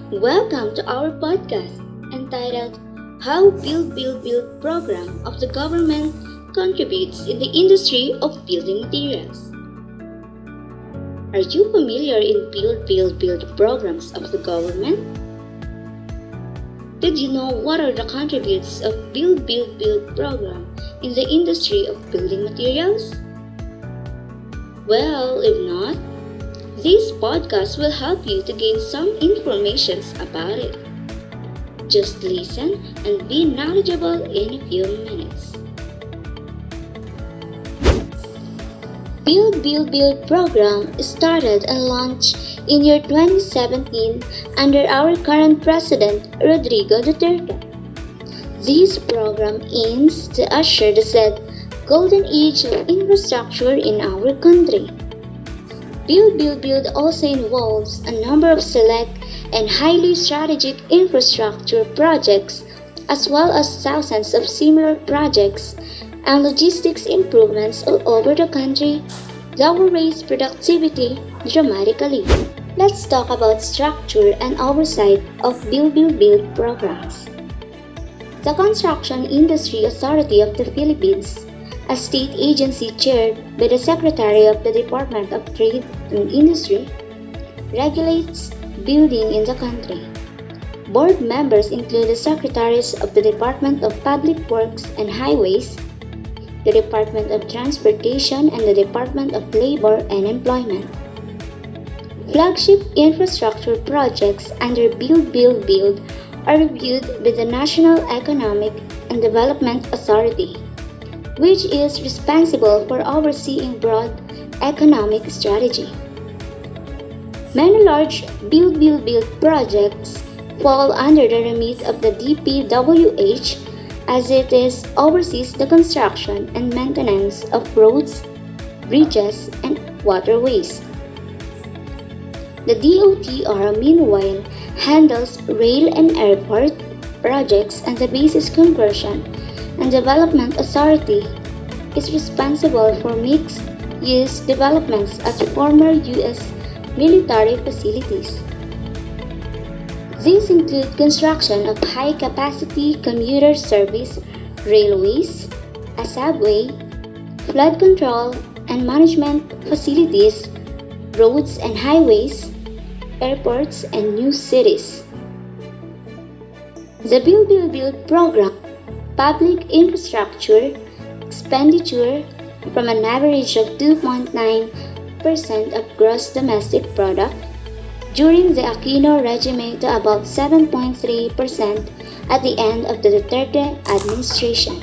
Welcome to our podcast entitled How Build program of the government contributes in the industry of building materials. Are you familiar in build programs of the government? Did you know what are the contributes of build program in the industry of building materials? Well, if not, this podcast will help you to gain some information about it. Just listen and be knowledgeable in a few minutes. Build program started and launched in year 2017 under our current President Rodrigo Duterte. This program aims to usher the said golden age of infrastructure in our country. Build also involves a number of select and highly strategic infrastructure projects as well as thousands of similar projects and logistics improvements all over the country that will raise productivity dramatically. Let's talk about structure and oversight of build programs. The Construction Industry Authority of the Philippines, a state agency chaired by the Secretary of the Department of Trade and Industry, regulates building in the country. Board members include the Secretaries of the Department of Public Works and Highways, the Department of Transportation, and the Department of Labor and Employment. Flagship infrastructure projects under Build are reviewed by the National Economic and Development Authority, which is responsible for overseeing broad economic strategy. Many large build projects fall under the remit of the DPWH as it oversees the construction and maintenance of roads, bridges, and waterways. The DOTR, meanwhile, handles rail and airport projects, and the Basis Conversion and Development Authority is responsible for mixed-use developments at former U.S. military facilities. These include construction of high-capacity commuter service railways, a subway, flood control and management facilities, roads and highways, airports, and new cities. The Build program public infrastructure expenditure from an average of 2.9% of gross domestic product during the Aquino regime to about 7.3% at the end of the Duterte administration.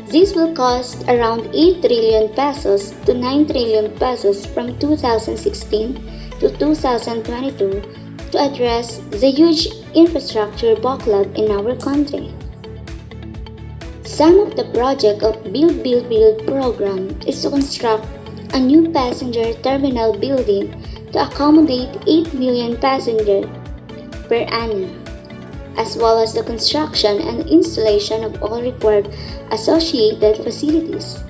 This will cost around 8 trillion pesos to 9 trillion pesos from 2016 to 2022 to address the huge infrastructure backlog in our country. Some of the project of Build program is to construct a new passenger terminal building to accommodate 8 million passengers per annum, as well as the construction and installation of all required associated facilities,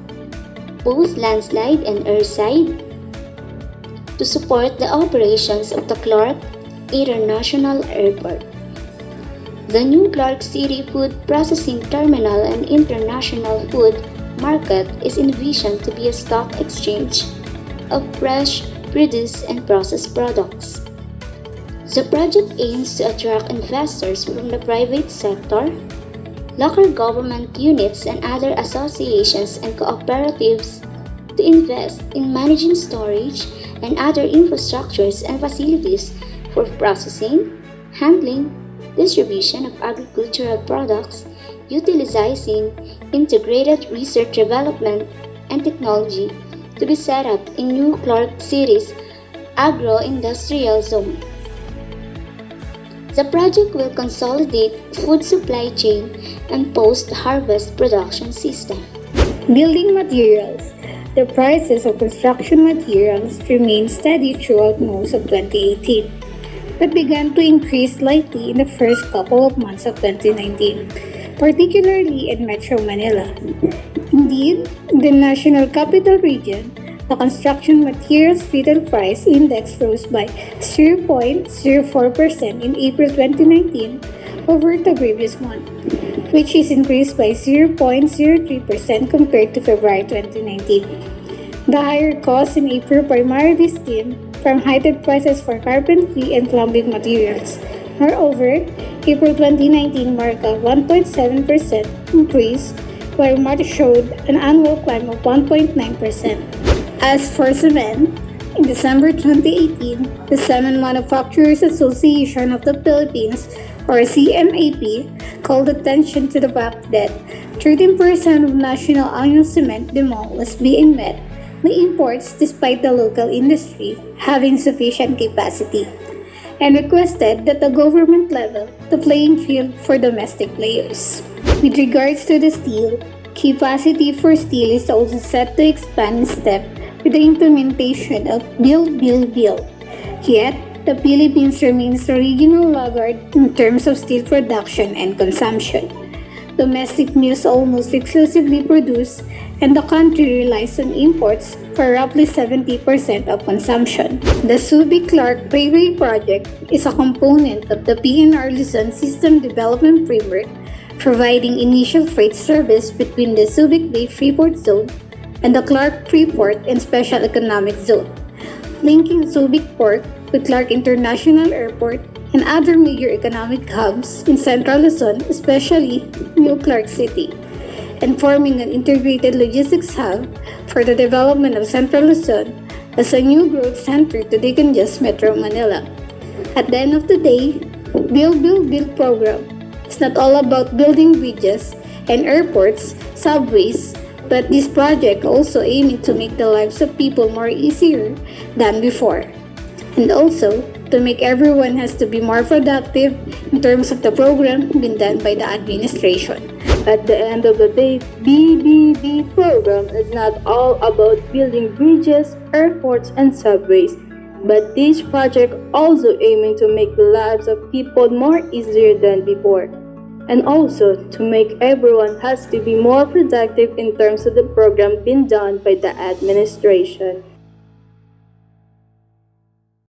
both landslide and airside, to support the operations of the Clark International Airport. The new Clark City Food Processing Terminal and International Food Market is envisioned to be a stock exchange of fresh produce and processed products. The project aims to attract investors from the private sector, local government units, and other associations and cooperatives to invest in managing storage and other infrastructures and facilities for processing, handling, distribution of agricultural products, utilizing integrated research development and technology to be set up in New Clark City's agro-industrial zone. The project will consolidate food supply chain and post-harvest production system. Building materials. The prices of construction materials remained steady throughout most of 2018, but began to increase slightly in the first couple of months of 2019, particularly in Metro Manila. Indeed, the National Capital Region The construction materials retail price index rose by 0.04% in April 2019 over the previous month, which is increased by 0.03% compared to February 2019. The higher costs in April primarily stem from heightened prices for carpentry and plumbing materials. Moreover, April 2019 marked a 1.7% increase, while March showed an annual climb of 1.9%. As for cement, in December 2018, the Cement Manufacturers Association of the Philippines, or CMAP, called attention to the fact that 13% of national annual cement demand was being met by imports despite the local industry having sufficient capacity, and requested that the government level the playing field for domestic players. With regards to the steel, capacity for steel is also set to expand in step with the implementation of Build, Build, Build. Yet, the Philippines remains a regional laggard in terms of steel production and consumption. Domestic mills almost exclusively produce, and the country relies on imports for roughly 70% of consumption. The Subic-Clark Railway Project is a component of the PNR Luzon System Development Framework, providing initial freight service between the Subic Bay Freeport Zone and the Clark Freeport and Special Economic Zone, linking Subic Port with Clark International Airport and other major economic hubs in Central Luzon, especially New Clark City, and forming an integrated logistics hub for the development of Central Luzon as a new growth center to decongest Metro Manila. At the end of the day, Build, Build, Build program is not all about building bridges and airports, subways, but this project also aiming to make the lives of people more easier than before, and also to make everyone has to be more productive in terms of the program being done by the administration. At the end of the day, BBB program is not all about building bridges, airports, and subways, but this project also aiming to make the lives of people more easier than before, and also to make everyone has to be more productive in terms of the program being done by the administration.